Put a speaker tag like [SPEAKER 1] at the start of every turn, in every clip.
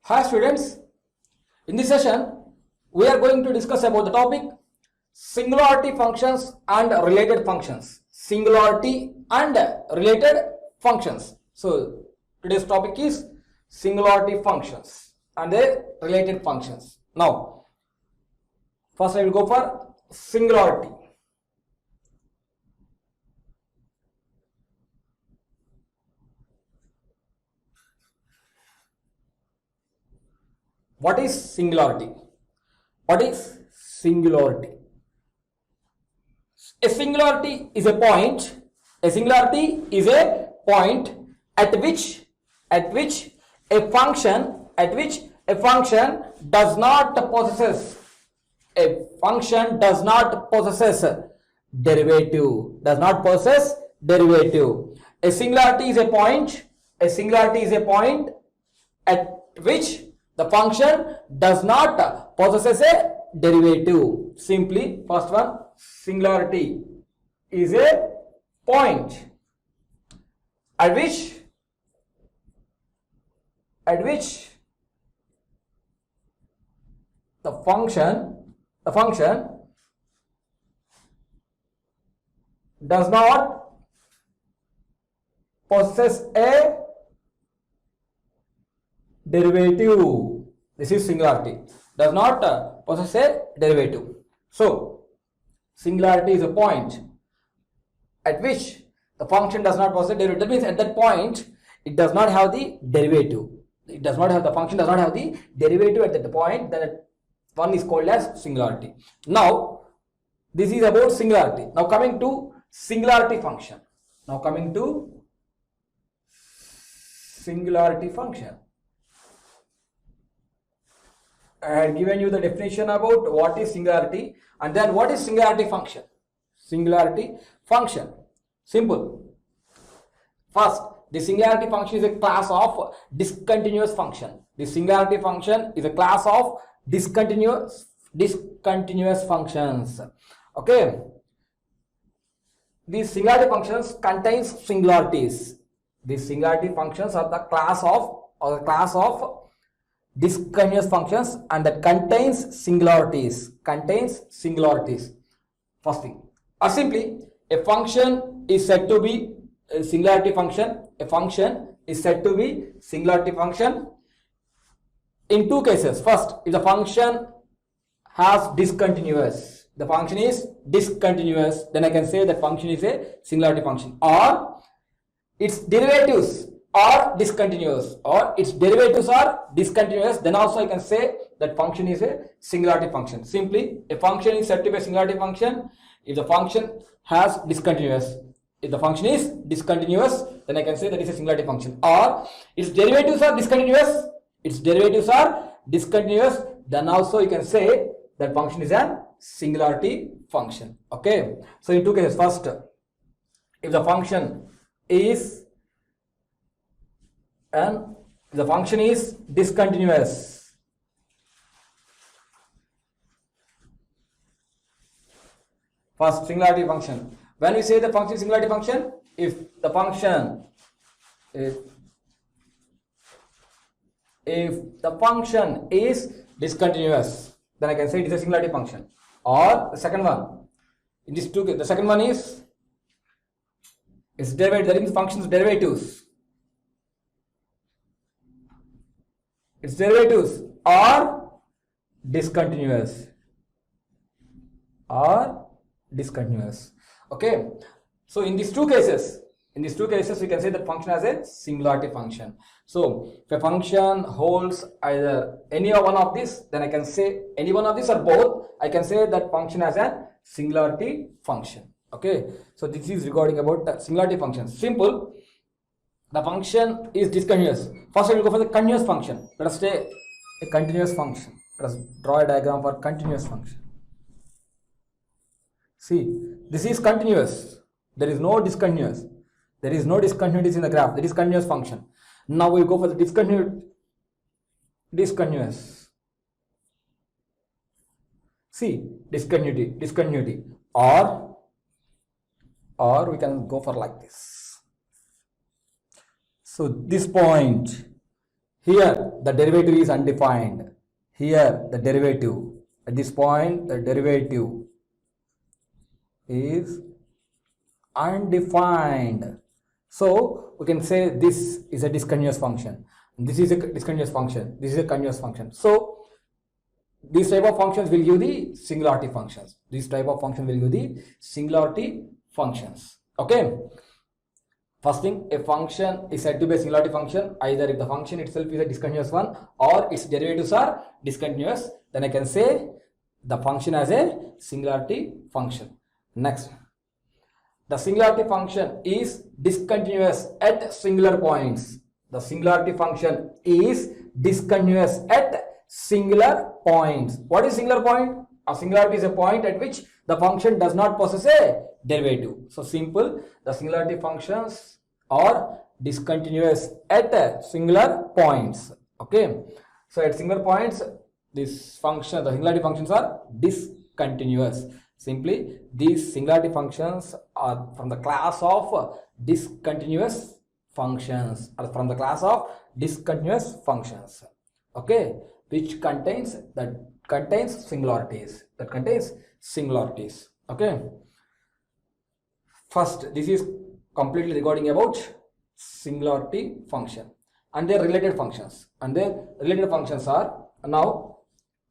[SPEAKER 1] Hi students, in this session we are going to discuss about the topic singularity functions and related functions. Singularity and related functions. So today's topic is singularity functions and their related functions. Now first I will go for singularity. What is singularity? What is singularity? A singularity is a point. A singularity is a point at which a function does not possess derivative. Does not possess derivative. A singularity is a point. A singularity is a point at which the function does not possess a derivative. Simply, first one, singularity is a point at which the function does not possess a derivative. This is singularity. Does not possess a derivative. So, singularity is a point at which the function does not possess a derivative. That means at that point, it does not have the derivative. The function does not have the derivative at that point. That one is called as singularity. Now, this is about singularity. Now coming to singularity function. I had given you the definition about what is singularity and then what is singularity function. Singularity function. Simple. First, the singularity function is a class of discontinuous function. The singularity function is a class of discontinuous functions. Okay. These singularity functions contains singularities. These singularity functions are the class of discontinuous functions and that contains singularities. First thing. Or simply, a function is said to be a singularity function. A function is said to be singularity function in two cases. First, if the function has discontinuous, the function is discontinuous, then I can say that function is a singularity function. Or its derivatives are discontinuous, then also I can say that function is a singularity function. Simply, a function is said to be a singularity function if the function has discontinuous. If the function is discontinuous, then I can say that it's a singularity function. Or its derivatives are discontinuous, then also you can say that function is a singularity function. Okay. So in two cases. First, if the function is discontinuous, first, singularity function. When we say the function is singularity function, if the function is discontinuous, then I can say it is a singularity function. Or the second one, in these two, the second one is its derivative. That means function's derivatives. Its derivatives are discontinuous. Okay. So in these two cases, we can say that function has a singularity function. So if a function holds either any one of these, then I can say any one of these or both, I can say that function has a singularity function. Okay. So this is regarding about singularity functions. Simple. The function is discontinuous. First I will go for the continuous function. Let us say a continuous function. Let us draw a diagram for continuous function. See, this is continuous. There is no discontinuous. There is no discontinuities in the graph. There is continuous function. Now we go for the discontinuous. See, discontinuity. Or we can go for like this. So this point Here the derivative is undefined. Here the derivative, at this point the derivative is undefined. So we can say this is a discontinuous function. This is a discontinuous function. This is a continuous function. So this type of functions will give the singularity functions. This type of function will give the singularity functions. Okay. First thing, a function is said to be a singularity function either if the function itself is a discontinuous one or its derivatives are discontinuous. Then I can say the function as a singularity function. Next, the singularity function is discontinuous at singular points. The singularity function is discontinuous at singular points. What is singular point? A singularity is a point at which the function does not possess a derivative. So simple, the singularity functions are discontinuous at singular points. Okay. So at singular points, this function, the singularity functions are discontinuous. Simply, these singularity functions are from the class of discontinuous functions, or from the class of discontinuous functions. Okay, which contains singularities. That contains singularities. Okay. First, this is completely regarding about singularity function and their related functions. And their related functions are, now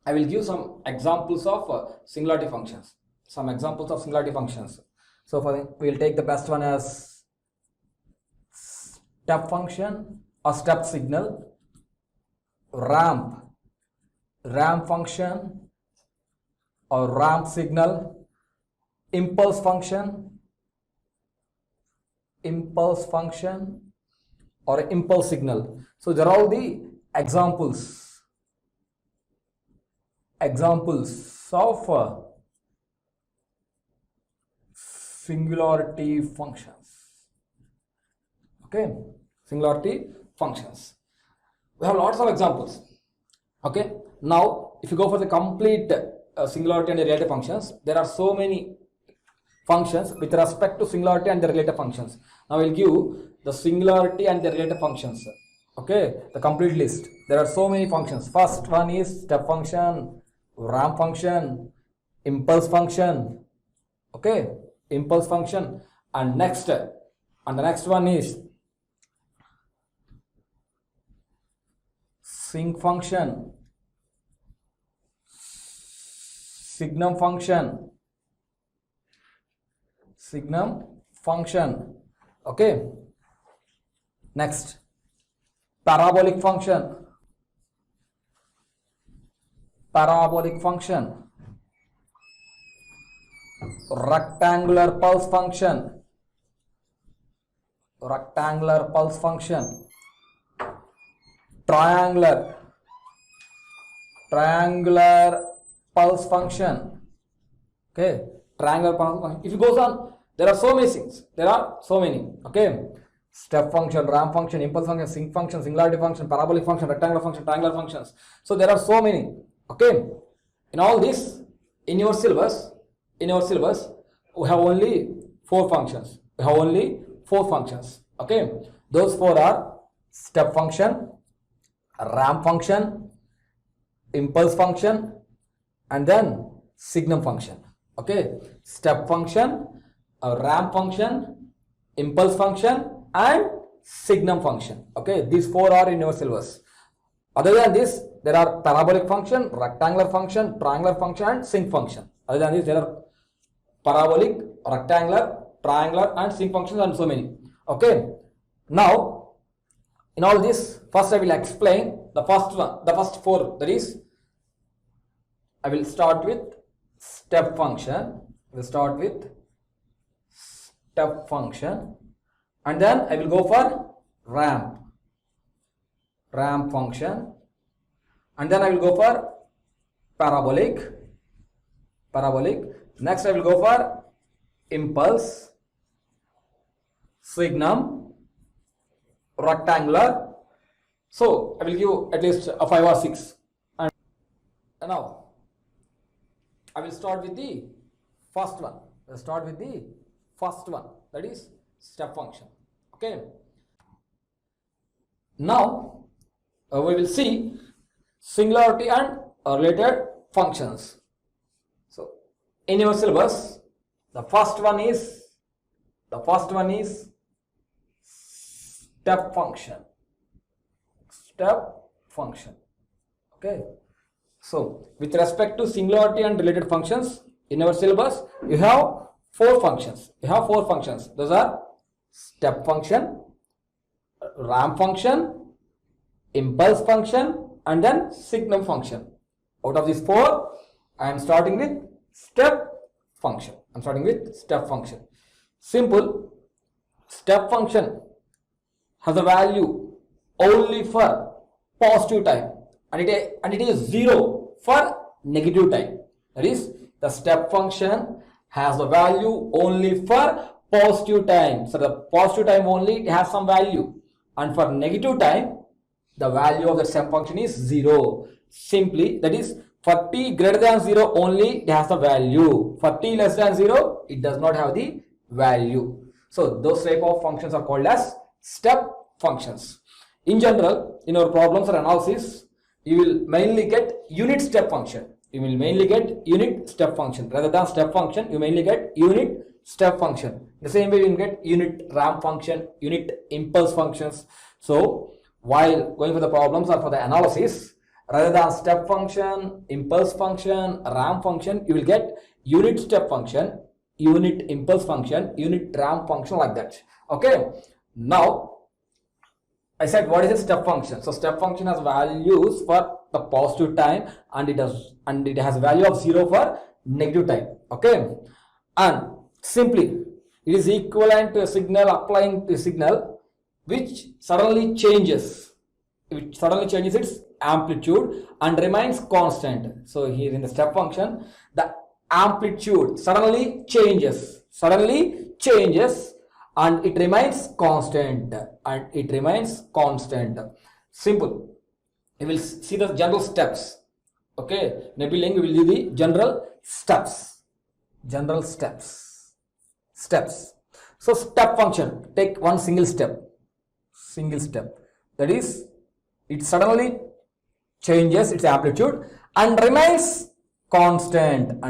[SPEAKER 1] I will give some examples of singularity functions. Some examples of singularity functions. So we will take the best one as step function or step signal, ramp function or ramp signal, impulse function or impulse signal. So there are all the examples of singularity functions. Okay, singularity functions. We have lots of examples. Okay, now if you go for the complete singularity and the related functions, there are so many functions with respect to singularity and the related functions. Now I will give the singularity and the related functions. Okay, the complete list. There are so many functions. First one is step function, ramp function, impulse function. Okay, impulse function. And the next one is sinc function, signum function. Okay, next parabolic function, rectangular pulse function, triangular pulse function. Okay, triangular pulse function. If it goes on, there are so many things. Okay, step function, ramp function, impulse function, sinc function, singularity function, parabolic function, rectangular function, triangular functions. So there are so many. Okay, in all this, in your syllabus, we have only 4 functions. Okay, those 4 are step function, ramp function, impulse function, and then signum function. Okay, step function, ramp function, impulse function, and signum function. Okay, these 4 are in your syllabus. Other than this, there are parabolic function, rectangular function, triangular function, and sinc function. Other than this, there are parabolic, rectangular, triangular, and sinc functions, and so many. Okay, now in all this, first I will explain the first 4. That is, I will start with step function. And then I will go for ramp function, and then I will go for parabolic. Next I will go for impulse, signum, rectangular. So I will give at least a 5 or 6. And now I will start with the first one. That is step function. Okay, now we will see singularity and related functions. So in your syllabus, the first one is step function. Okay. So with respect to singularity and related functions, in our syllabus you have four functions. Those are step function, ramp function, impulse function, and then signum function. Out of these four, I am starting with step function. Simple. Step function has a value only for positive time, and it is 0 for negative time. That is, the step function has a value only for positive time. So the positive time only it has some value, and for negative time the value of the step function is 0. Simply, that is, for t greater than 0 only it has a value. For t less than 0 it does not have the value. So those type of functions are called as step functions. In general, in our problems or analysis, you will mainly get unit step function. Rather than step function, you mainly get unit step function. The same way you will get unit ramp function, unit impulse functions. So while going for the problems or for the analysis, rather than step function, impulse function, ramp function, you will get unit step function, unit impulse function, unit ramp function, like that. Okay. Now I said, what is a step function? So step function has values for the positive time, and it has value of 0 for negative time. Okay. And simply it is equivalent to a signal applying to a signal which suddenly changes its amplitude and remains constant. So here in the step function, the amplitude suddenly changes and it remains constant. Simple. You will see the general steps. Okay, Nebuling will do the general steps. So step function, take one single step. That is, it suddenly changes its amplitude and remains constant.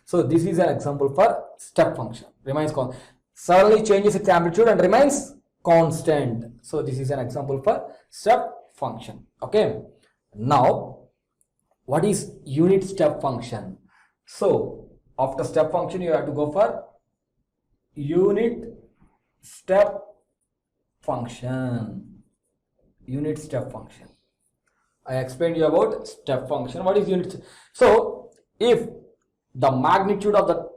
[SPEAKER 1] So this is an example for step function. Suddenly changes its amplitude and remains constant. So this is an example for step function. Okay. Now, what is unit step function? So after step function, you have to go for unit step function. I explained you about step function. What is unit? So if the magnitude of the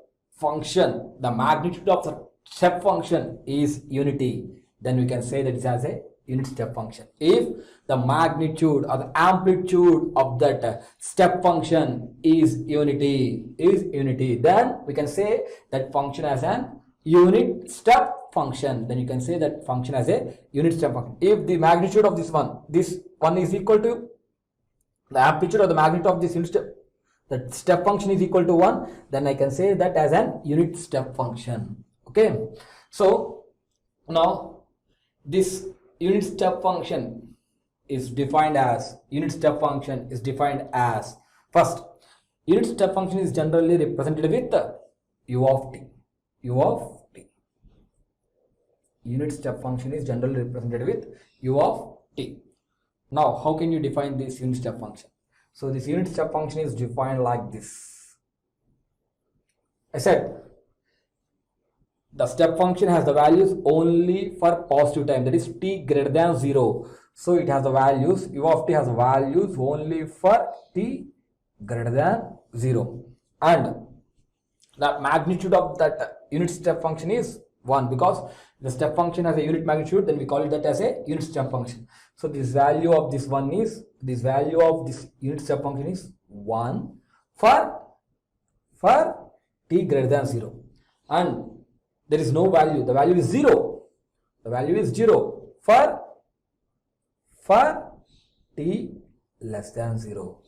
[SPEAKER 1] step function is unity, then we can say that it has a unit step function. If the magnitude or the amplitude of that step function is unity, then we can say that function as an unit step function. Then you can say that function as a unit step function. If the magnitude of this one is equal to the amplitude or the magnitude of this unit step, that step function is equal to 1, then I can say that as an unit step function. Okay. So now this unit step function is defined as first, unit step function is generally represented with u of t. Unit step function is generally represented with u of t. Now how can you define this unit step function? So this unit step function is defined like this. I said the step function has the values only for positive time, that is t greater than 0. So it has the values, u of t has values only for t greater than 0, and the magnitude of that unit step function is 1, because the step function has a unit magnitude, then we call it that as a unit step function. So this value of this unit step function is 1 for t greater than 0, and there is no value, the value is 0. For t less than 0.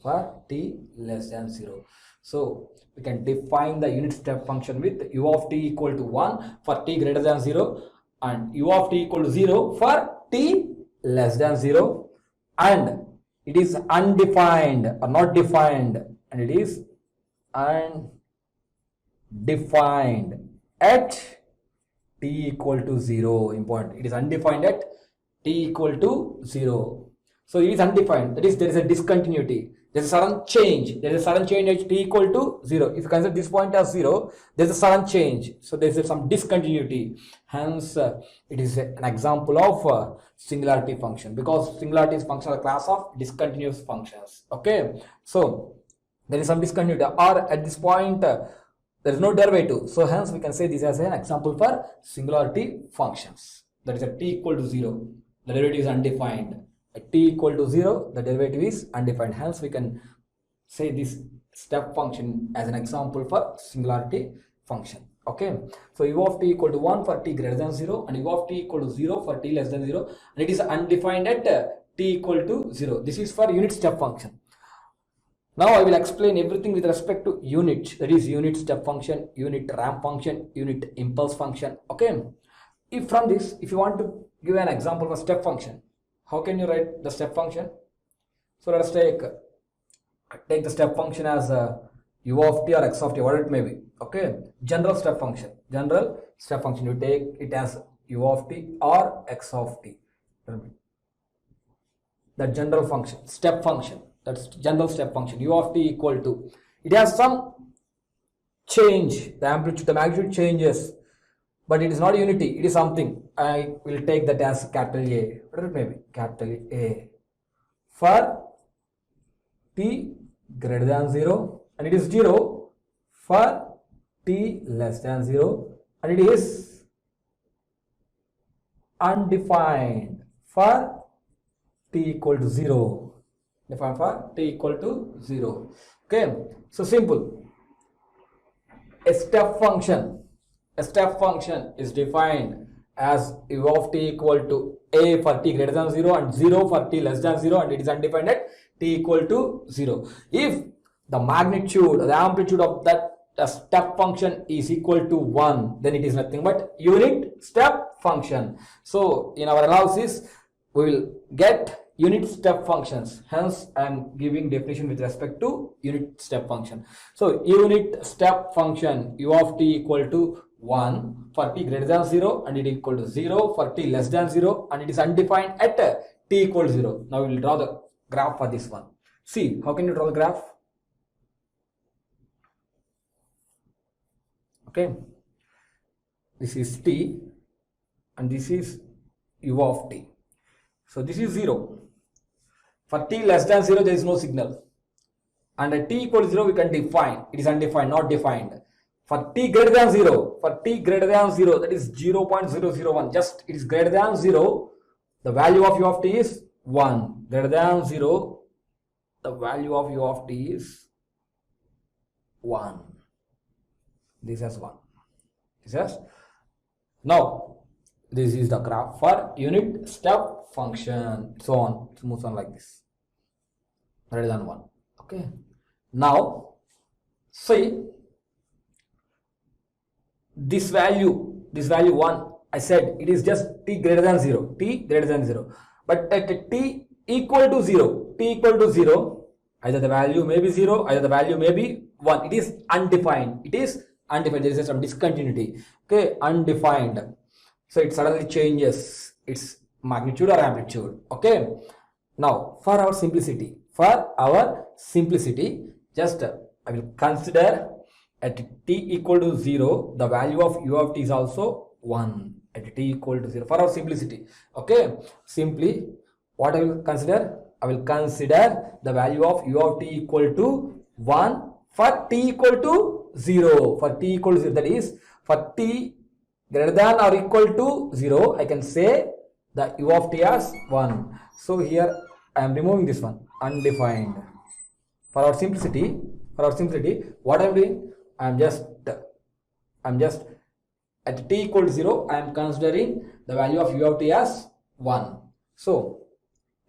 [SPEAKER 1] So we can define the unit step function with u of t equal to 1 for t greater than 0 and u of t equal to 0 for t less than 0, and it is undefined or not defined, and it is undefined at t equal to 0. Important, it is undefined at t equal to 0. So it is undefined, that is, there is a discontinuity, there is a sudden change, there is a sudden change at t equal to 0. If you consider this point as 0, there is a sudden change, so there is some discontinuity. Hence it is an example of singularity function, because singularity is function of the class of discontinuous functions. Okay, so there is some discontinuity, or at this point there is no derivative, so hence we can say this as an example for singularity functions. That is at t equal to 0, the derivative is undefined. At t equal to 0, the derivative is undefined. Hence we can say this step function as an example for singularity function. Okay, so u of t equal to 1 for t greater than 0, and u of t equal to 0 for t less than 0, and it is undefined at t equal to 0. This is for unit step function. Now I will explain everything with respect to unit, that is unit step function, unit ramp function, unit impulse function. Okay, if from this, if you want to give an example of a step function, how can you write the step function? So let us take the step function as u of t or x of t, whatever it may be. Okay, general step function, you take it as u of t or x of t. That general function, step function, that's general step function, u of t equal to, it has some change, the amplitude, the magnitude changes, but it is not unity, it is something. I will take that as capital A, whatever it may be, capital A, for t greater than 0, and it is 0 for t less than 0, and it is undefined for t equal to 0, defined for t equal to 0. Okay, so simple. A step function is defined as u of t equal to a for t greater than 0 and 0 for t less than 0, and it is undefined at t equal to 0. If the magnitude, the amplitude of that step function is equal to 1, then it is nothing but unit step function. So in our analysis we will get unit step functions, hence I am giving definition with respect to unit step function. So unit step function, u of t equal to 1 for t greater than 0, and it is equal to 0 for t less than 0, and it is undefined at t equal to 0. Now we will draw the graph for this one. See, how can you draw the graph? Okay, this is t and this is u of t. So this is 0. For t less than 0 there is no signal, and at t equal to 0 we can define, it is undefined, not defined. For t greater than 0, that is 0.001, just it is greater than 0, the value of u of t is 1. Greater than 0, the value of u of t is 1. This is 1. This is, now this is the graph for unit step function, so on, it moves on like this, greater than 1. Okay, now see this value 1, I said it is just t greater than 0, but at t equal to 0, either the value may be 0, either the value may be 1, it is undefined, there is some discontinuity. Okay, undefined, so it suddenly changes its magnitude or amplitude. Okay, now for our simplicity, just I will consider at t equal to 0 the value of u of t is also 1 at t equal to 0 for our simplicity. Okay, simply what I will consider, the value of u of t equal to 1 for t equal to 0, that is for t greater than or equal to 0, I can say the u of t as 1. So here I am removing this one, undefined. For our simplicity, what I am doing, I am just at t equal to 0, I am considering the value of u of t as 1. So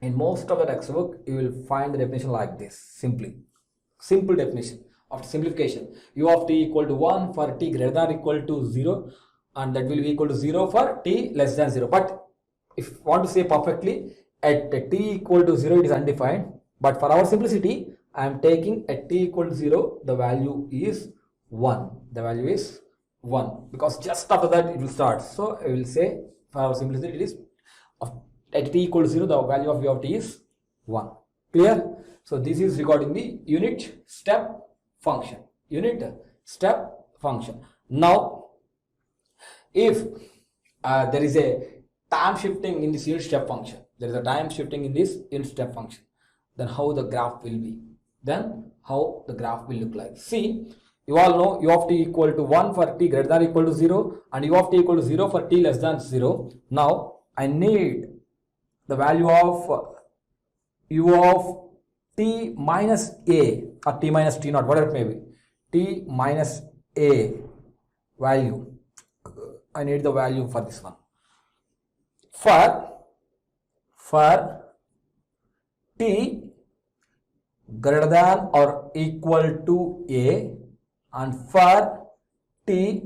[SPEAKER 1] in most of the textbook you will find the definition like this, simple definition of simplification, u of t equal to 1 for t greater than or equal to 0, and that will be equal to 0 for t less than 0. But if you want to say perfectly, at t equal to 0 it is undefined, but for our simplicity I am taking at t equal to 0 the value is 1. The value is 1 because just after that it will start. So I will say for our simplicity it is at t equal to 0 the value of v of t is 1. Clear? So this is regarding the unit step function. Unit step function. Now if there is a time shifting in this unit step function, there is a time shifting in this unit step function, then how the graph will be? Then how the graph will look like? See, you all know u of t equal to 1 for t greater than or equal to 0 and u of t equal to 0 for t less than 0. Now I need the value of u of t minus a or t minus t naught, whatever it may be, t minus a value. I need the value for this one. For t greater than or equal to a and for t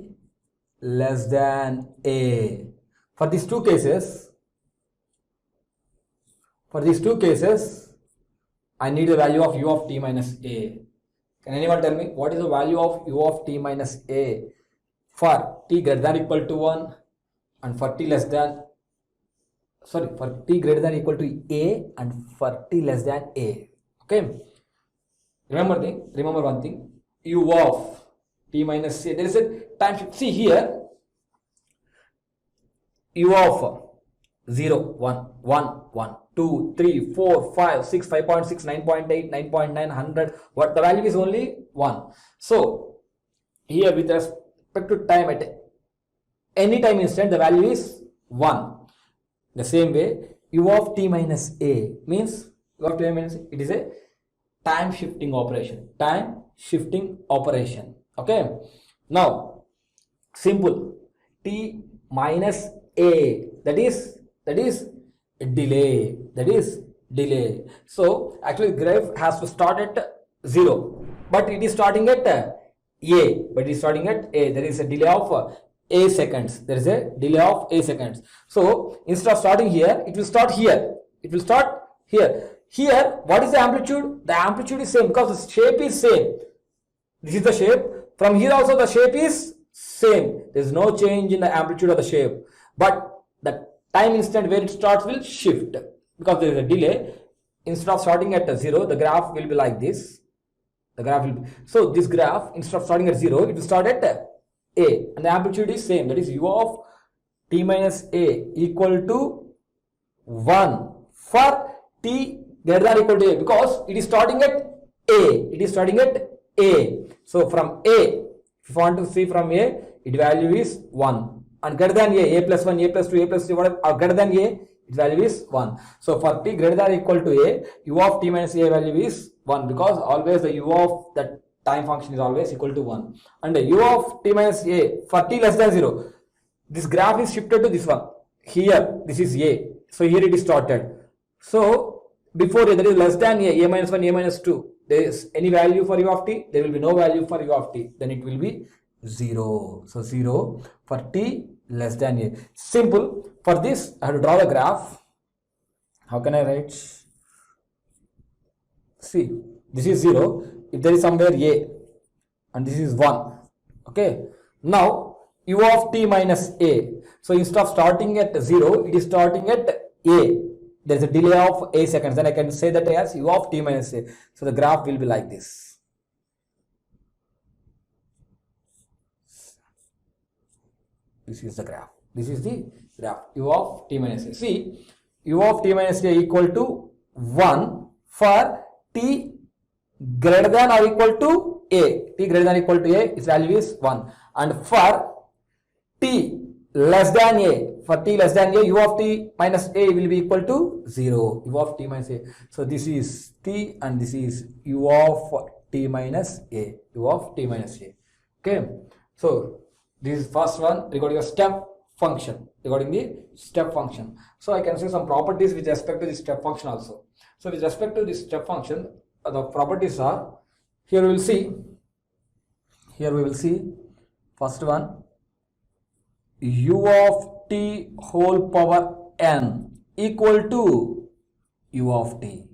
[SPEAKER 1] less than a. For these two cases, I need the value of u of t minus a. Can anyone tell me what is the value of u of t minus a for t greater than or equal to 1 and for t less than, for t greater than or equal to a and for t less than a. Okay, remember one thing, u of t minus a, there is a time shift. See here, u of 0 1 1 1 2 3 4 5 6 5.6 9.8 9.9 100, what the value is only 1. So here with respect to time, at any time instant the value is 1. The same way u of t minus a means u of t minus a, it is a time shifting operation. Okay, now simple, t minus a, that is delay. So actually graph has to start at 0, but it is starting at a. There is a delay of a seconds. So instead of starting here, it will start here. Here, what is the amplitude? The amplitude is same because the shape is same. This is the shape. From here also the shape is same. There is no change in the amplitude of the shape, but the time instant where it starts will shift because there is a delay. Instead of starting at 0, the graph will be like this. So this graph, instead of starting at 0, it will start at a, and the amplitude is same, that is u of t minus a equal to 1 for t greater than or equal to a, because it is starting at a. So from a, if you want to see from a, its value is 1, and greater than a plus 1, a plus 2, a plus 3, whatever, or greater than a, its value is 1. So for t greater than or equal to a, u of t minus a value is 1, because always the u of that time function is always equal to 1. And u of t minus a for t less than 0, this graph is shifted to this one. Here, this is a. So here it is started. So before a, that is less than a minus 1, a minus 2, there is any value for u of t, there will be no value for u of t. Then it will be 0. So 0 for t less than a. Simple. For this, I have to draw the graph. How can I write? See, this is 0. If there is somewhere a, and this is 1. Okay. Now, u of t minus a. So instead of starting at 0, it is starting at a. There is a delay of a seconds. Then I can say that as u of t minus a. So the graph will be like this. This is the graph. U of t minus a. See, u of t minus a equal to 1 for t greater than or equal to a. T greater than or equal to a, its value is 1. And for t less than a, u of t minus a will be equal to 0. U of t minus a. So this is t and this is u of t minus a. Okay. So this is first one regarding the step function. So I can say some properties with respect to the step function also. So with respect to this step function, the properties are, here we will see first one, u of t whole power n equal to u of t.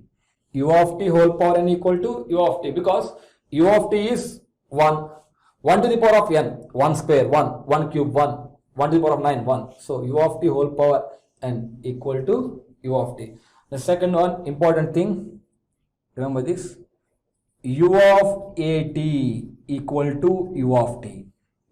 [SPEAKER 1] U of t whole power n equal to u of t, because u of t is 1. 1 to the power of n, 1 square, 1, 1 cube, 1, 1 to the power of 9, 1. So u of t whole power n equal to u of t. The second one, important thing, remember this, u of at equal to u of t.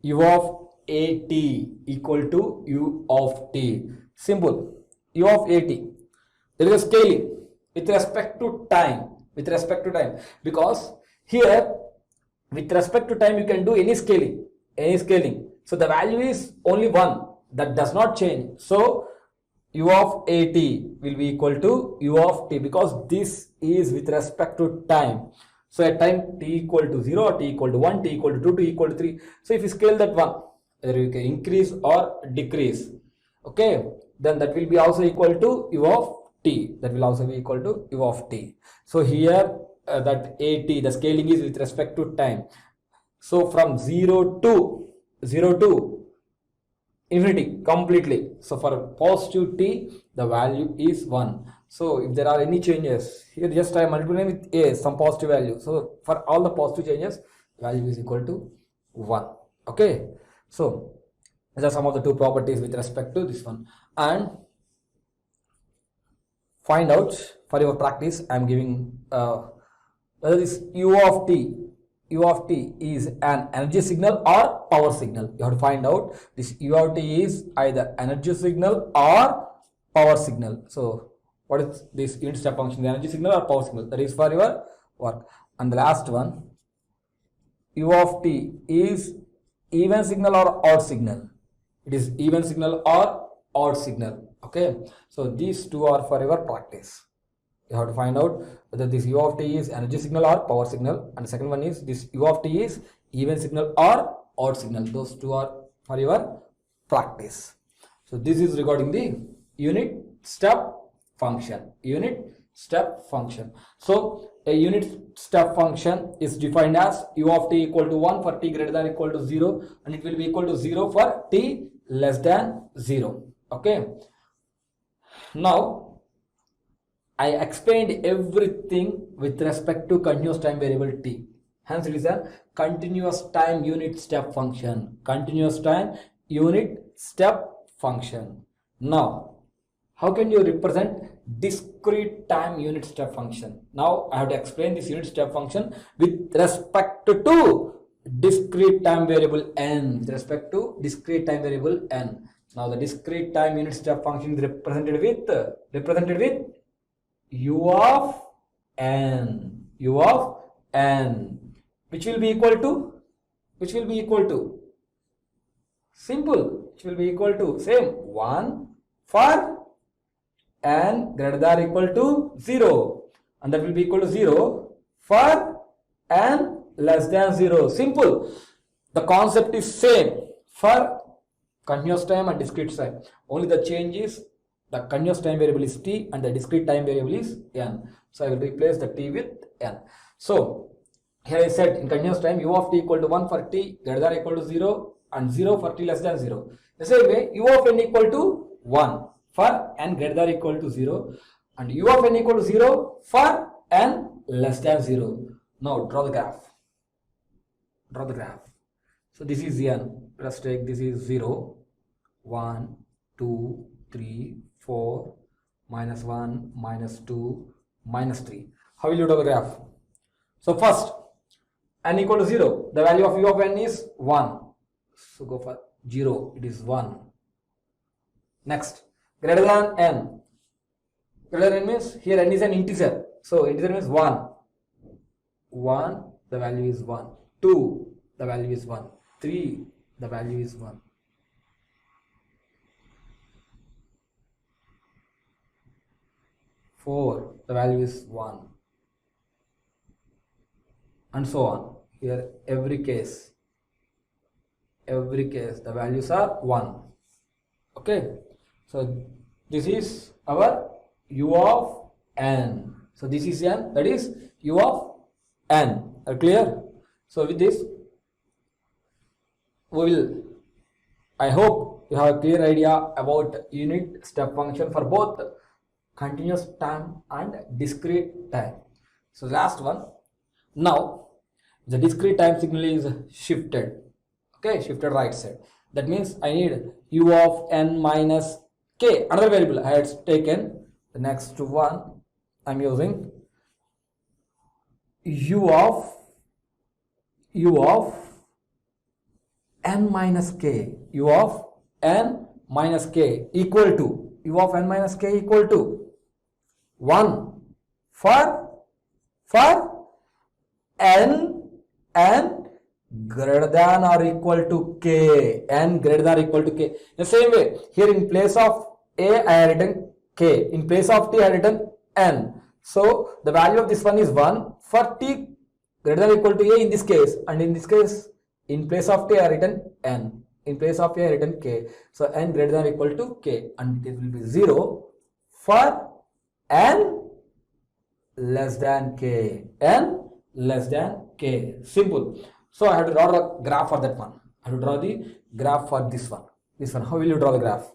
[SPEAKER 1] U of at equal to u of t. Simple. U of at. There is a scaling with respect to time. With respect to time. Because here, with respect to time, you can do any scaling. Any scaling. So the value is only 1. That does not change. So u of at will be equal to u of t, because this is with respect to time. So at time t equal to 0, or t equal to 1, t equal to 2, t equal to 3. So if you scale that one, whether you can increase or decrease, okay, then that will be also equal to u of t. That will also be equal to u of t. So here that at, the scaling is with respect to time. So from 0 to infinity completely. So for positive t, the value is 1. So if there are any changes, here just I multiply with a, some positive value. So for all the positive changes, value is equal to 1. Okay. So these are some of the two properties with respect to this one. And find out for your practice, I am giving whether this u of t is an energy signal or power signal. You have to find out this u of t is either energy signal or power signal. So what is this unit step function, the energy signal or power signal? That is for your work. And the last one, u of t is even signal or odd signal. It is even signal or odd signal. Okay, so these two are for your practice. You have to find out whether this u of t is energy signal or power signal, and the second one is this u of t is even signal or odd signal. Those two are for your practice. So this is regarding the unit step function. Unit step function. So a unit step function is defined as u of t equal to 1 for t greater than or equal to 0, and it will be equal to 0 for t less than 0. Okay. Now I explained everything with respect to continuous time variable t. Hence it is a continuous time unit step function. Continuous time unit step function. Now, how can you represent discrete time unit step function? Now I have to explain this unit step function with respect to discrete time variable n. With respect to discrete time variable n. Now the discrete time unit step function is represented with u of n, which will be equal to simple, which will be equal to same 1 for n greater than or equal to 0, and that will be equal to 0 for n less than 0. Simple. The concept is same for continuous time and discrete time. Only the change is the continuous time variable is t and the discrete time variable is n. So I will replace the t with n. So here I said in continuous time u of t equal to 1 for t greater than or equal to 0 and 0 for t less than 0. The same way u of n equal to 1 for n greater than or equal to 0 and u of n equal to 0 for n less than 0. Now draw the graph. So this is n. Let us take this is 0, 1, 2, 3, 4, minus 1, minus 2, minus 3. How will you draw the graph? So first, n equal to 0. The value of u of n is 1. So go for 0. It is 1. Next, greater than n. Greater than n means here n is an integer. So integer means 1. 1, the value is 1. 2, the value is 1. 3, the value is 1. 4, the value is 1, and so on. Here every case the values are 1. Okay, so this is our u of n. So this is n, that is u of n. Are clear? So with this we will, I hope you have a clear idea about unit step function for both continuous time and discrete time. So last one. Now the discrete time signal is shifted. Okay, shifted right side. That means I need u of n minus k, another variable I had taken. The next one I'm using u of n minus k, u of n minus k equal to u of n minus k equal to 1 for n greater than or equal to k, n greater than or equal to k. The same way here, in place of a I have written k, in place of t I have written n. So the value of this one is 1 for t greater than or equal to a in this case, and in this case in place of t I have written n, in place of a I have written k. So n greater than or equal to k, and it will be 0 for n less than k, n less than k. Simple. So I have to draw the graph for that one. I have to draw the graph for this one. This one. How will you draw the graph?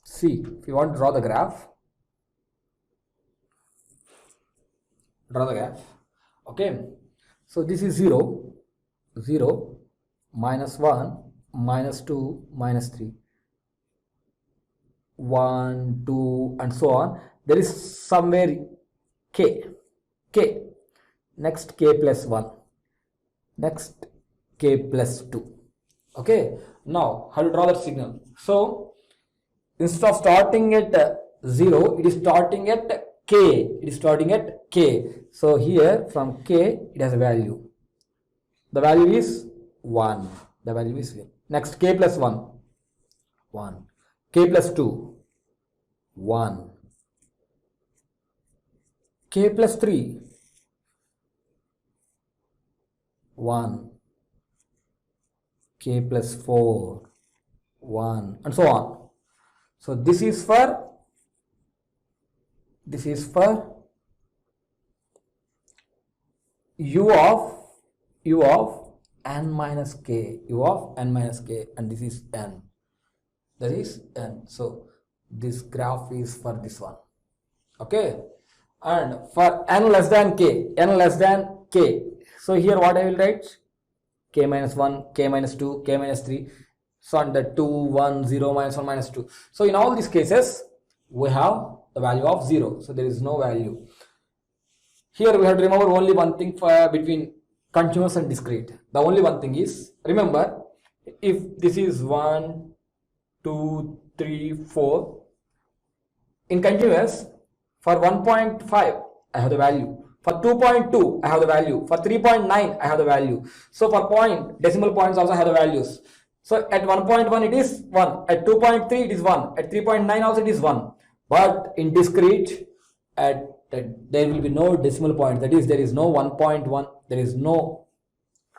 [SPEAKER 1] See, if you want to draw the graph, draw the graph. Okay. So this is 0, 0, minus 1, minus 2, minus 3, 1, 2, and so on. There is somewhere k, next k plus 1, next k plus 2. Okay, now how to draw that signal? So instead of starting at 0, it is starting at k, it is starting at k. So here from k it has a value, the value is 1, the value is 1. Next k plus 1, 1, k plus 2, 1, k plus 3, 1, k plus 4, 1, and so on. So this is for u of n minus k, u of n minus k, and this is n, that is n. So this graph is for this one. Okay, and for n less than k, so here what I will write? K minus 1, k minus 2, k minus 3, so on, the 2, 1, 0, minus 1, minus 2. So in all these cases we have the value of 0, so there is no value. Here we have to remember only one thing for between continuous and discrete. The only one thing is, remember, if this is 1, 2, 3, 4, in continuous, for 1.5 I have the value, for 2.2 I have the value, for 3.9 I have the value. So for decimal points also have the values. So at 1.1 it is 1, at 2.3 it is 1, at 3.9 also it is 1. But in discrete, there will be no decimal point, that is there is no 1.1, there is no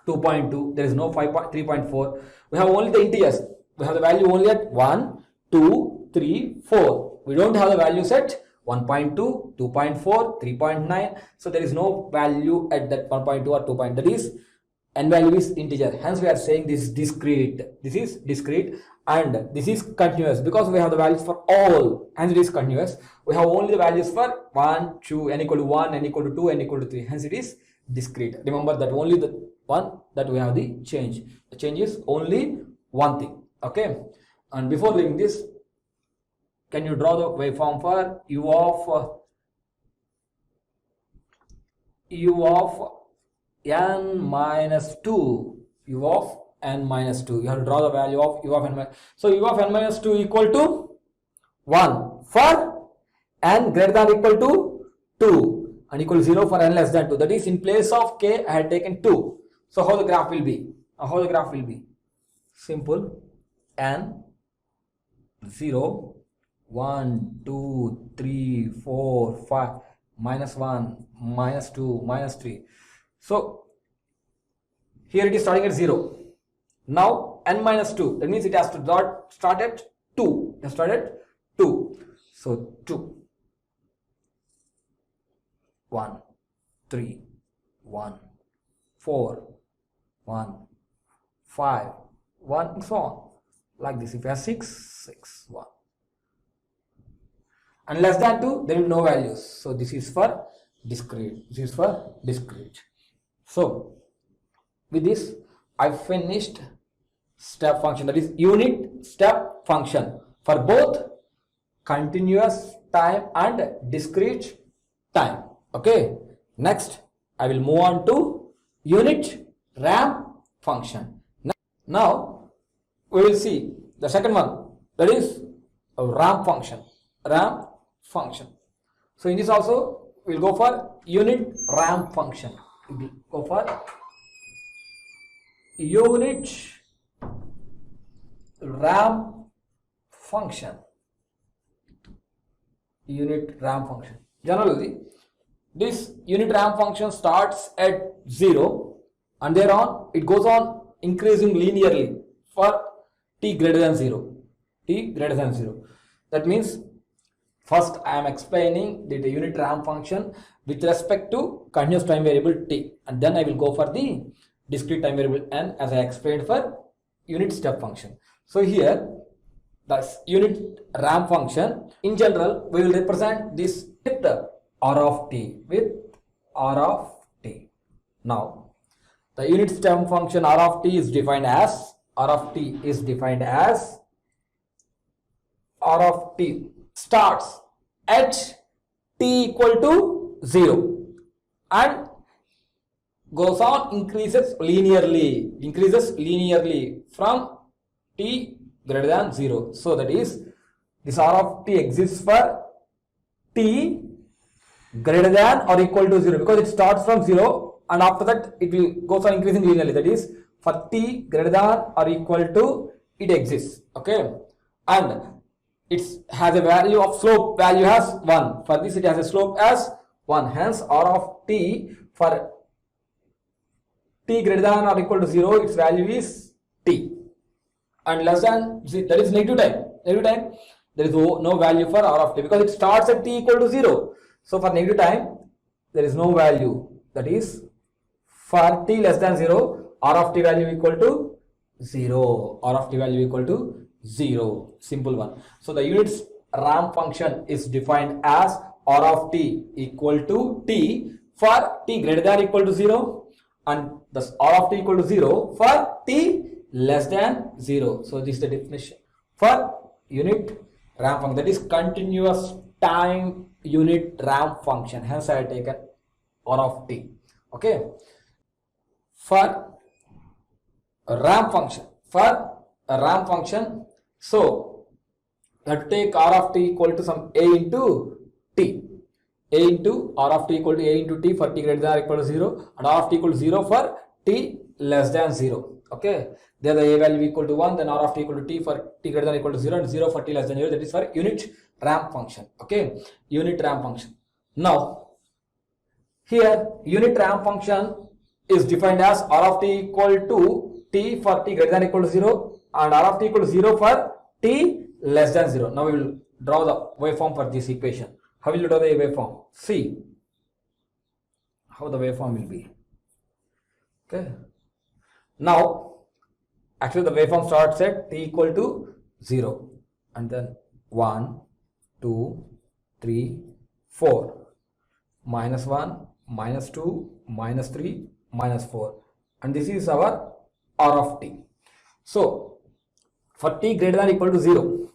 [SPEAKER 1] 2.2, there is no 3.4. We have only the integers. We have the value only at 1, 2, 3, 4. We don't have the values at 1.2, 2.4, 3.9. So there is no value at that 1.2 or 2. That is, n value is integer. Hence we are saying this is discrete. This is discrete and this is continuous because we have the values for all. Hence it is continuous. We have only the values for 1, 2, n equal to 1, n equal to 2, n equal to 3. Hence it is discrete. Remember that only the one that we have the change. The change is only one thing. Okay. And before doing this, can you draw the waveform for u of n minus 2? U of n minus 2. You have to draw the value of u of n minus. So u of n minus 2 equal to 1 for n greater than or equal to 2 and equal to 0 for n less than 2. That is, in place of k I had taken 2. So how the graph will be? Simple. N 0, 1, 2, 3, 4, 5, minus 1, minus 2, minus 3. So here it is starting at 0. Now n minus 2. That means it has to start at 2. It has started at 2. So 2, 1, 3, 1, 4, 1, 5, 1, and so on. Like this. If you have 6, 6, 1. and less than 2 there will be no values. So this is for discrete, this is for discrete. So with this I finished step function, that is unit step function for both continuous time and discrete time. Okay, next I will move on to unit ramp function. Now we will see the second one, that is a ramp function. Ramp function. So in this also we will go for unit ramp function. We will go for unit ramp function. Unit ramp function. Generally, this unit ramp function starts at 0 and thereon it goes on increasing linearly for t greater than 0. T greater than 0. That means first I am explaining the unit ramp function with respect to continuous time variable t, and then I will go for the discrete time variable n as I explained for unit step function. So here the unit ramp function, in general we will represent this with r of t, with r of t. Now the unit step function r of t is defined as r of t starts at t equal to 0 and goes on increases linearly from t greater than 0. So that is, this r of t exists for t greater than or equal to 0, because it starts from 0 and after that it will goes on increasing linearly. That is, for t greater than or equal to, it exists. Okay, and it has a value of slope value as 1. For this it has a slope as 1. Hence r of t for t greater than or equal to 0, its value is t, and less than, that is negative time, there is no value for r of t because it starts at t equal to 0. So for negative time there is no value. That is, for t less than 0, r of t value equal to 0. R of t value equal to 0. Simple one. So the unit ramp function is defined as r of t equal to t for t greater than or equal to 0, and thus r of t equal to 0 for t less than 0. So this is the definition for unit ramp function, that is continuous time unit ramp function. Hence I have taken r of t. Okay, for a ramp function, so you have to take r of t equal to some a into t, a into r of t equal to a into t for t greater than or equal to 0, and r of t equal to 0 for t less than 0. Okay, there the a value equal to 1, then r of t equal to t for t greater than or equal to 0, and 0 for t less than 0. That is for unit ramp function. Okay, unit ramp function. Now here unit ramp function is defined as r of t equal to t for t greater than or equal to 0, and r of t equal to 0 for t less than 0. Now we will draw the waveform for this equation. How will you draw the waveform? See how the waveform will be. Okay, now actually the waveform starts at t equal to 0, and then 1, 2, 3, 4, minus 1, minus 2, minus 3, minus 4, and this is our r of t. So for t greater than or equal to 0,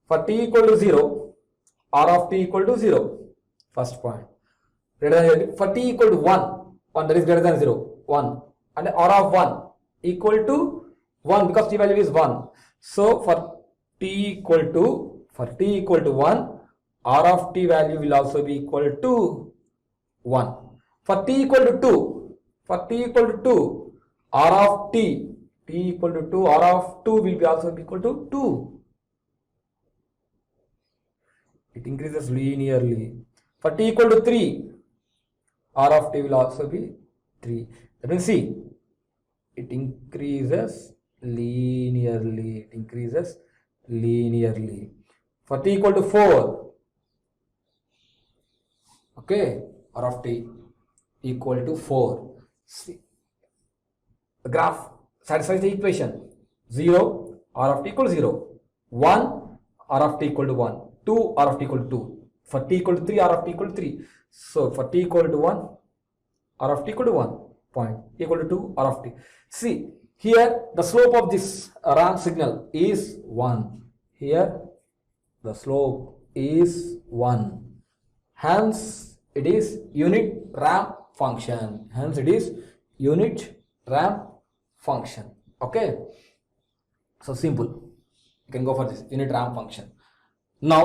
[SPEAKER 1] for t equal to 0, r of t equal to 0, first point. Greater than, for t equal to 1 that is greater than 0, 1, and r of 1 equal to 1 because t value is 1. So for t equal to 1, r of t value will also be equal to 1. For t equal to 2, r of t equal to 2, r of 2 will be also be equal to 2. It increases linearly. For t equal to 3, r of t will also be 3. That means see, it increases linearly. For t equal to 4, okay, r of t equal to 4. See, the graph satisfies the equation. 0, r of t equal to 0. 1, r of t equal to 1. 2, r of t equal to 2. For t equal to 3, r of t equal to 3. So for t equal to 1, r of t equal to 1 point equal to 2 r of t. See here the slope of this ramp signal is 1. Here the slope is 1. Hence it is unit ramp function. Hence it is unit ramp function. Okay. So simple. You can go for this unit ramp function. Now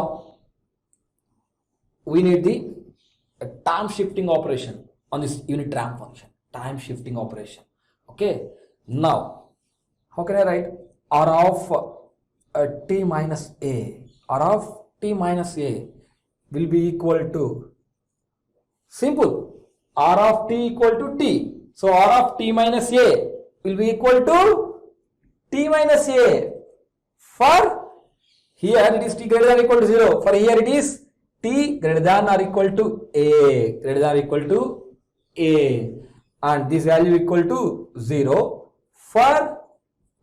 [SPEAKER 1] we need the time shifting operation on this unit ramp function. Time shifting operation. Okay. Now how can I write r of t minus a? R of t minus a will be equal to, simple, r of t equal to t. So r of t minus a will be equal to t minus a. For here it is t greater than or equal to 0. For here it is t greater than or equal to a. Greater than or equal to a. And this value equal to 0 for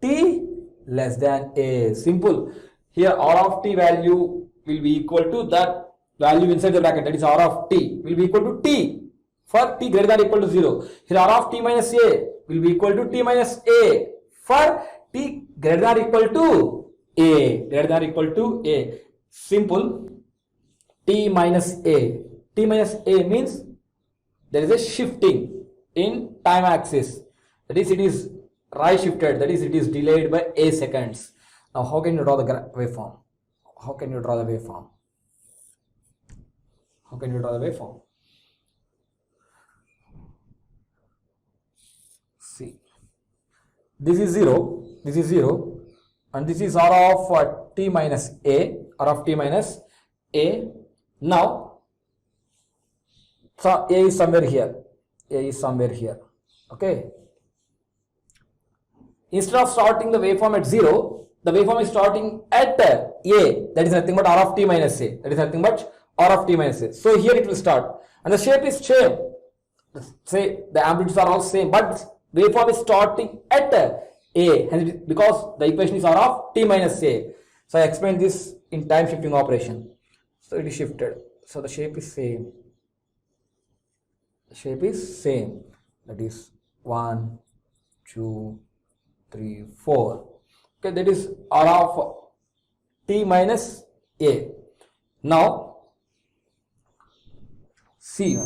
[SPEAKER 1] t less than a. Simple. Here r of t value will be equal to that value inside the bracket, that is r of t will be equal to t for t greater than or equal to 0. Here r of t minus a will be equal to t minus a for t greater than or equal to a. Greater than or equal to a. Simple. T minus a. T minus a means there is a shifting in time axis. That is, it is right shifted. That is, it is delayed by a seconds. Now, how can you draw the waveform? How can you draw the waveform? How can you draw the waveform? See, this is 0. This is 0, and this is r of t minus a. R of t minus a. Now, so a is somewhere here. A is somewhere here. Okay. Instead of starting the waveform at 0, the waveform is starting at a. That is nothing but r of t minus a. That is nothing but r of t minus a. So here it will start, and the shape is same. Say the amplitudes are all same, but waveform is starting at a. And because the equation is r of t minus a. So I explained this in time shifting operation. So it is shifted. So the shape is same. The shape is same. That is 1, 2, 3, 4. Okay, that is r of t minus a. Now see,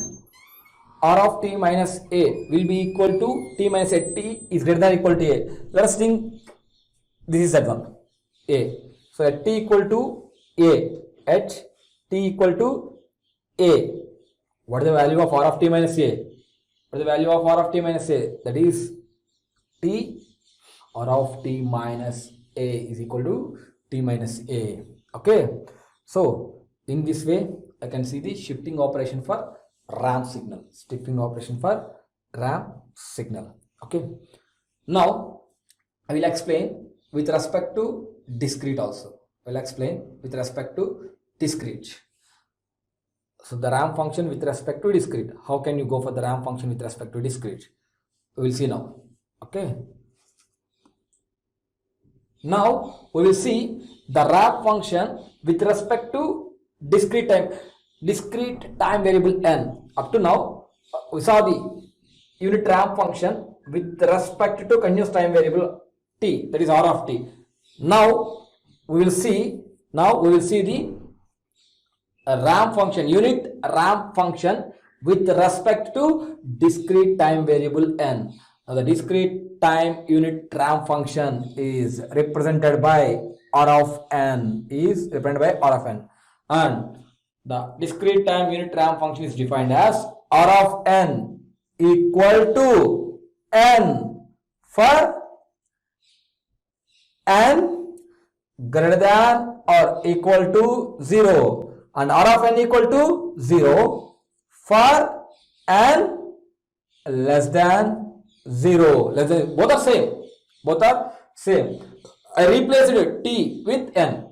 [SPEAKER 1] r of t minus a will be equal to t minus a. T is greater than or equal to a. Let us think this is that one, a. So at t equal to a, at t equal to a, what is the value of r of t minus a? What is the value of r of t minus a? That is t, r of t minus a is equal to t minus a. Okay. So in this way I can see the shifting operation for ramp signal. Shifting operation for ramp signal. Okay. Now I will explain with respect to discrete also. I will explain with respect to discrete. So the ramp function with respect to discrete. How can you go for the ramp function with respect to discrete? We will see now. Okay. Now we will see the ramp function with respect to discrete time variable n. Up to now we saw the unit ramp function with respect to continuous time variable t, that is r of t. Now we will see the ramp function, unit ramp function with respect to discrete time variable n. Now the discrete time unit ramp function is represented by r of n, and the discrete time unit ramp function is defined as r of n equal to n for n greater than or equal to 0, and r of n equal to 0 for n less than 0. Both are same. I replaced t with n.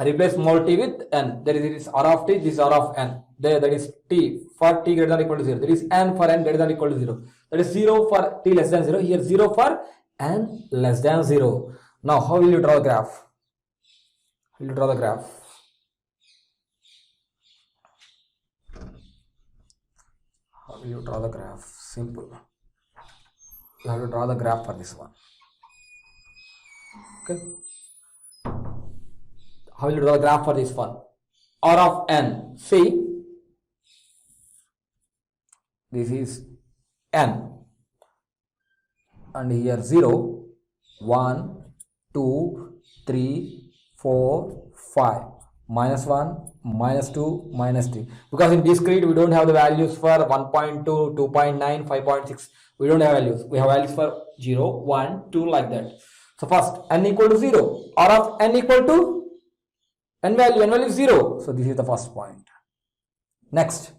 [SPEAKER 1] I replace small t with n. There is r of t, this is r of n. There, that is t for t greater than or equal to 0. There is n for n greater than or equal to 0. That is 0 for t less than 0. Here 0 for n less than 0. Now how will you draw the graph? you draw the graph? Simple. You have to draw the graph for this one. Okay. How will you draw the graph for this one? R of n. See, this is n, and here 0, 1, 2, 3, 4, 5, minus 1, minus 2, minus 3. Because in discrete we don't have the values for 1.2, 2.9, 5.6. We don't have values. We have values for 0, 1, 2, like that. So first n equal to 0. R of n equal to n value is 0. So this is the first point. Next,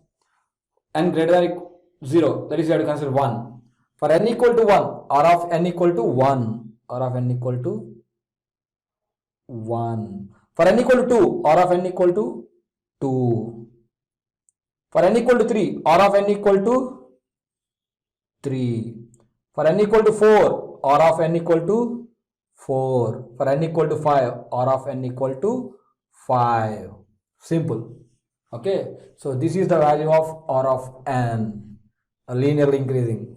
[SPEAKER 1] n greater than equal 0, that is you have to consider 1. For n equal to 1, R of n equal to 1. R of n equal to 1. For n equal to 2, R of n equal to 2. For n equal to 3, R of n equal to 3. For n equal to 4, R of n equal to 4. For n equal to 5, R of n equal to 5. Simple. Okay. So this is the value of R of n, linearly increasing.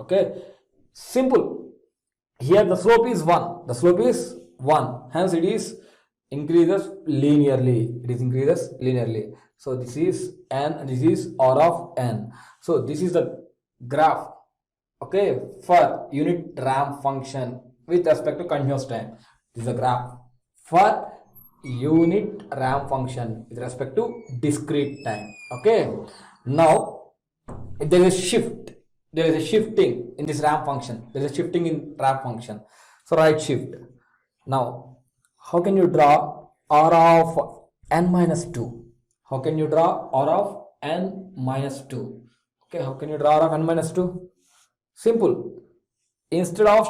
[SPEAKER 1] Okay. Simple. Here the slope is 1. The slope is 1. Hence it is increases linearly. It is increases linearly. So this is n and this is R of n. So this is the graph, okay, for unit ramp function with respect to continuous time. This is a graph for unit ramp function with respect to discrete time. Okay. Now there is a shift. There is a shifting in this ramp function. There is a shifting in ramp function. So right shift. Now how can you draw R of n minus 2? How can you draw R of n minus 2? Okay, how can you draw R of n minus 2? Simple. Instead of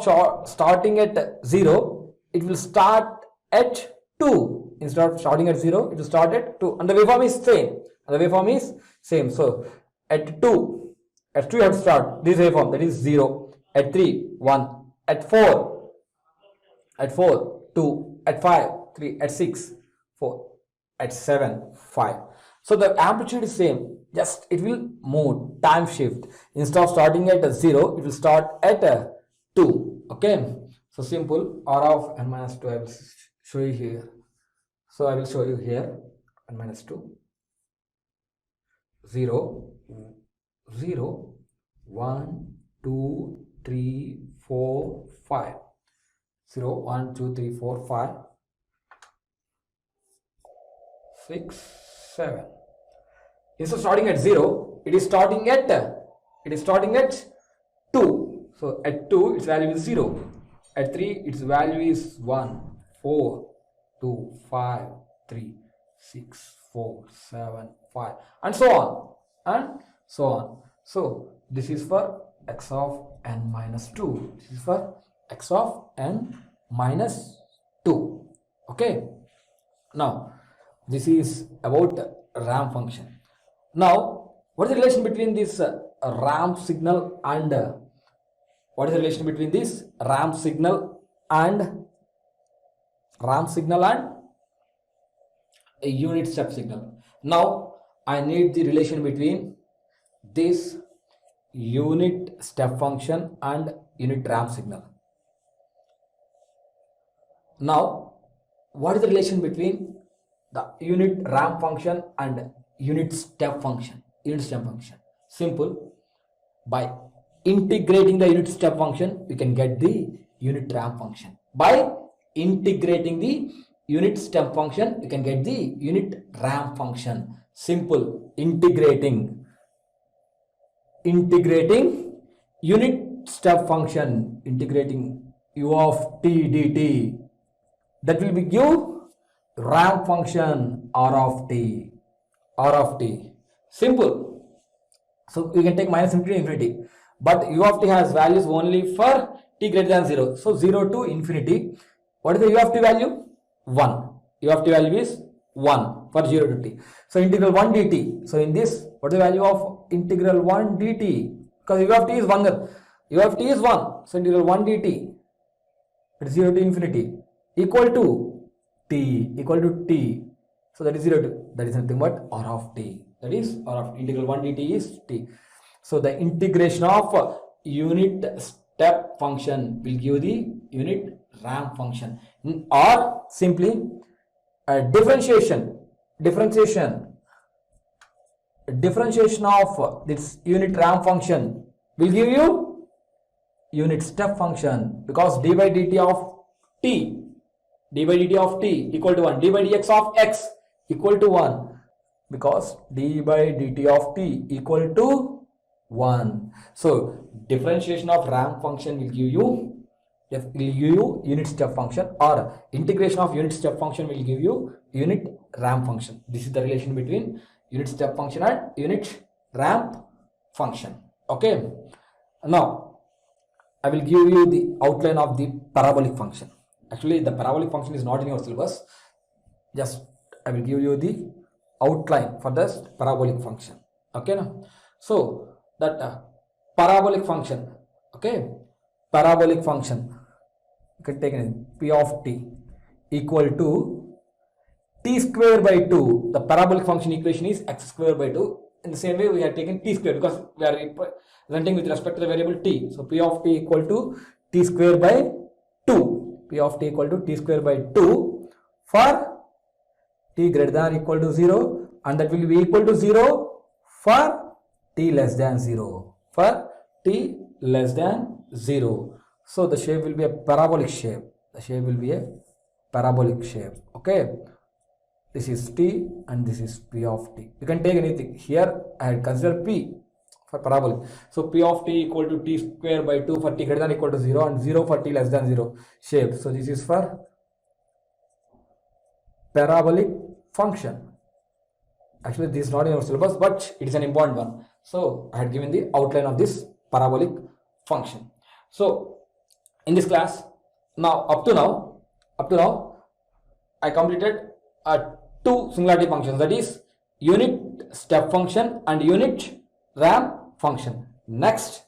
[SPEAKER 1] starting at 0, it will start at 2. Instead of starting at 0, it will start at 2. And the waveform is same. And the waveform is same. So at 2 you have to start this waveform, that is 0. At 3, 1. At 4, 2. At 5, 3. At 6, 4. At 7, 5. So the amplitude is same. Just it will move, time shift. Instead of starting at 0, it will start at 2. Okay. So simple. R of n minus 2 I will show you here. So I will show you here n minus 2. 0, 0, 1, 2, 3, 4, 5. 0, 1, 2, 3, 4, 5, 6, 7. Instead of starting at 0, it is starting at 2. So at 2 its value is 0. At 3 its value is 1, 4, 2, 5, 3, 6, 4, 7, 5, and so on and so on. So this is for x of n minus 2. This is for x of n minus 2. Okay. Now this is about ramp function. Now what is the relation between this ramp signal and a unit step signal? Now I need the relation between this unit step function and unit ramp signal. Now what is the relation between the unit ramp function and unit step function? Simple. By integrating the unit step function, we can get the unit ramp function. By integrating the unit step function, we can get the unit ramp function. Simple. Integrating unit step function, integrating u of t dt, that will be give ramp function r of t. Simple. So we can take minus infinity to infinity, but u of t has values only for t greater than 0. So 0 to infinity. What is the u of t value? 1. U of t value is 1 for 0 to t. So integral 1 dt. So in this, what is the value of integral 1 dt? Because u of t is 1. U of t is 1. So integral 1 dt, it is 0 to infinity, equal to t. So that is 0 to, that is nothing but r of t. That is r of integral 1 dt is t. So the integration of unit step function will give the unit ramp function, or simply differentiation of this unit ramp function will give you unit step function, because d by dt of t equal to 1, d by dx of x equal to 1, because d by dt of t equal to 1. So differentiation of ramp function will give you unit step function, or integration of unit step function will give you unit ramp function. This is the relation between unit step function and unit ramp function. Okay, now I will give you the outline of the parabolic function. Actually, the parabolic function is not in your syllabus. Just I will give you the outline for this parabolic function. Okay, now so that parabolic function, okay, parabolic function, you can take it p of t equal to t square by 2. The parabolic function equation is x square by 2. In the same way, we have taken t square because we are representing with respect to the variable t. So p of t equal to t square by 2. P of t equal to t square by 2 for t greater than or equal to 0, and that will be equal to 0 for t less than 0. For t less than 0. So the shape will be a parabolic shape. The shape will be a parabolic shape. Okay. This is t and this is p of t. You can take anything. Here I had considered p for parabolic. So p of t equal to t square by 2 for t greater than or equal to 0, and 0 for t less than 0 shape. So this is for parabolic function. Actually, this is not in our syllabus, but it is an important one. So I had given the outline of this parabolic function. So in this class, up to now, I completed two singularity functions, that is unit step function and unit ramp function. Next,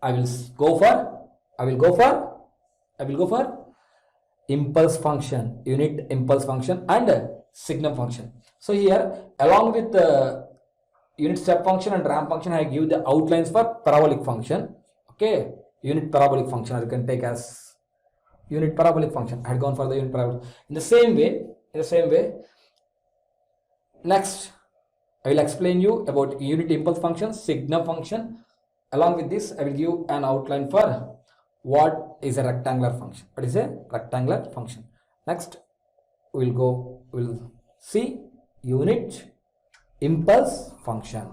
[SPEAKER 1] I will go for impulse function, unit impulse function and signum function. So here, along with the unit step function and ramp function, I give the outlines for parabolic function. Okay, unit parabolic function, or you can take as unit parabolic function. I had gone for the unit parabolic. In the same way, next I will explain you about unit impulse function, signum function. Along with this, I will give an outline for what is a rectangular function. What is a rectangular function? Next, we'll see unit impulse function.